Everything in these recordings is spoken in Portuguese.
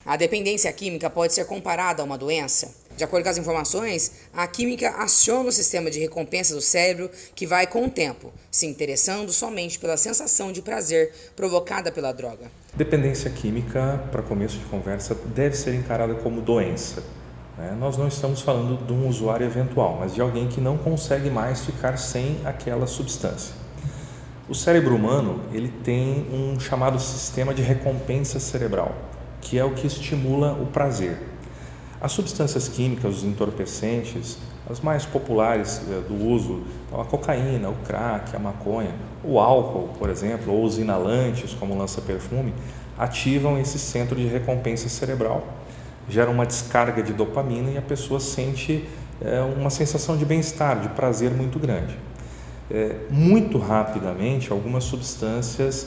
A dependência química pode ser comparada a uma doença? De acordo com as informações, a química aciona o sistema de recompensa do cérebro que vai com o tempo, se interessando somente pela sensação de prazer provocada pela droga. Dependência química, para começo de conversa, deve ser encarada como doença. Nós não estamos falando de um usuário eventual, mas de alguém que não consegue mais ficar sem aquela substância. O cérebro humano ele tem um chamado sistema de recompensa cerebral, que é o que estimula o prazer. As substâncias químicas, os entorpecentes, as mais populares do uso, então a cocaína, o crack, a maconha, o álcool, por exemplo, ou os inalantes, como o lança-perfume, ativam esse centro de recompensa cerebral, geram uma descarga de dopamina e a pessoa sente uma sensação de bem-estar, de prazer muito grande. Muito rapidamente, algumas substâncias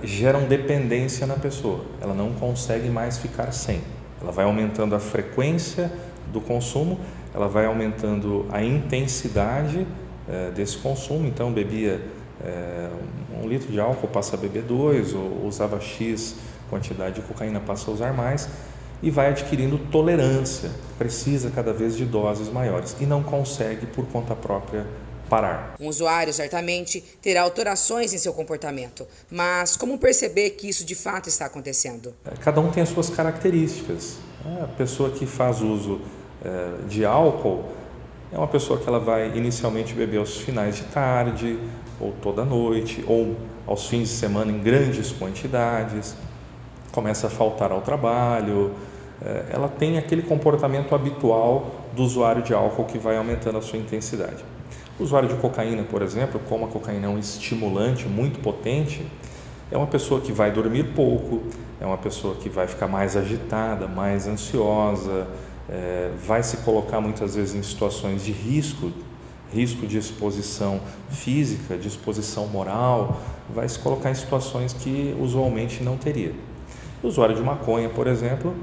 geram dependência na pessoa, ela não consegue mais ficar sem. Ela vai aumentando a frequência do consumo, ela vai aumentando a intensidade desse consumo. Então, bebia 1 litro de álcool, passa a beber 2, ou usava X quantidade de cocaína, passa a usar mais, e vai adquirindo tolerância, precisa cada vez de doses maiores e não consegue, por conta própria, parar. Um usuário certamente terá alterações em seu comportamento, mas como perceber que isso de fato está acontecendo? Cada um tem as suas características. A pessoa que faz uso de álcool é uma pessoa que ela vai inicialmente beber aos finais de tarde, ou toda noite, ou aos fins de semana em grandes quantidades, começa a faltar ao trabalho, ela tem aquele comportamento habitual do usuário de álcool que vai aumentando a sua intensidade. O usuário de cocaína, por exemplo, como a cocaína é um estimulante muito potente, é uma pessoa que vai dormir pouco, é uma pessoa que vai ficar mais agitada, mais ansiosa, vai se colocar muitas vezes em situações de risco de exposição física, de exposição moral, vai se colocar em situações que usualmente não teria. O usuário de maconha, por exemplo,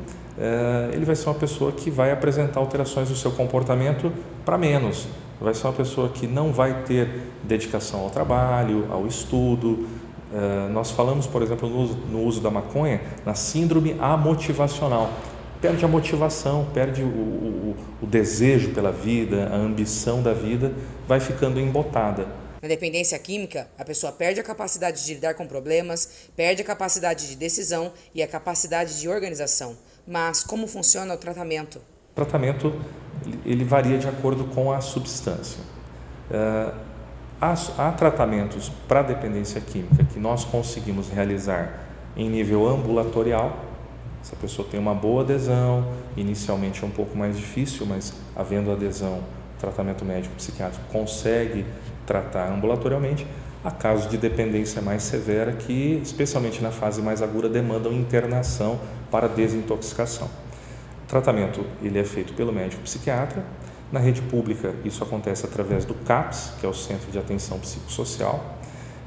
ele vai ser uma pessoa que vai apresentar alterações do seu comportamento para menos. Vai ser uma pessoa que não vai ter dedicação ao trabalho, ao estudo. Nós falamos, por exemplo, no uso da maconha, na síndrome amotivacional. Perde a motivação, perde o desejo pela vida, a ambição da vida, vai ficando embotada. Na dependência química, a pessoa perde a capacidade de lidar com problemas, perde a capacidade de decisão e a capacidade de organização. Mas como funciona o tratamento? O tratamento ele varia de acordo com a substância. Há tratamentos para dependência química que nós conseguimos realizar em nível ambulatorial. Se a pessoa tem uma boa adesão, inicialmente é um pouco mais difícil, mas havendo adesão, o tratamento médico psiquiátrico consegue tratar ambulatorialmente. Há casos de dependência mais severa que, especialmente na fase mais aguda, demandam internação para desintoxicação. O tratamento ele é feito pelo médico psiquiatra. Na rede pública, isso acontece através do CAPS, que é o Centro de Atenção Psicossocial,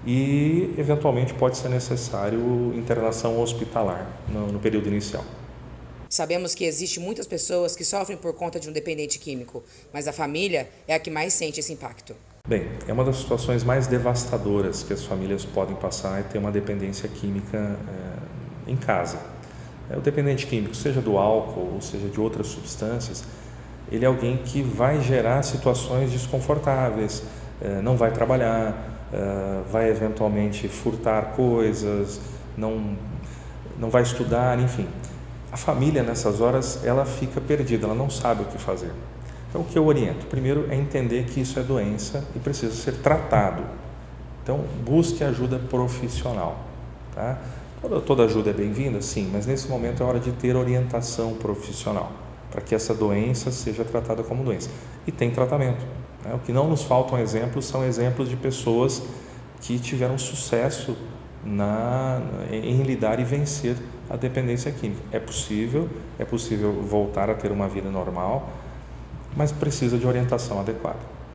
e, eventualmente, pode ser necessário internação hospitalar no período inicial. Sabemos que existem muitas pessoas que sofrem por conta de um dependente químico, mas a família é a que mais sente esse impacto. Bem, é uma das situações mais devastadoras que as famílias podem passar é ter uma dependência química em casa. O dependente químico, seja do álcool ou seja de outras substâncias, ele é alguém que vai gerar situações desconfortáveis, não vai trabalhar, vai eventualmente furtar coisas, não vai estudar, enfim. A família nessas horas ela fica perdida, ela não sabe o que fazer. Então o que eu oriento? Primeiro é entender que isso é doença e precisa ser tratado. Então busque ajuda profissional. Tá? Toda ajuda é bem-vinda? Sim, mas nesse momento é hora de ter orientação profissional, para que essa doença seja tratada como doença. E tem tratamento. O que não nos faltam exemplos são exemplos de pessoas que tiveram sucesso em lidar e vencer a dependência química. É possível voltar a ter uma vida normal, mas precisa de orientação adequada.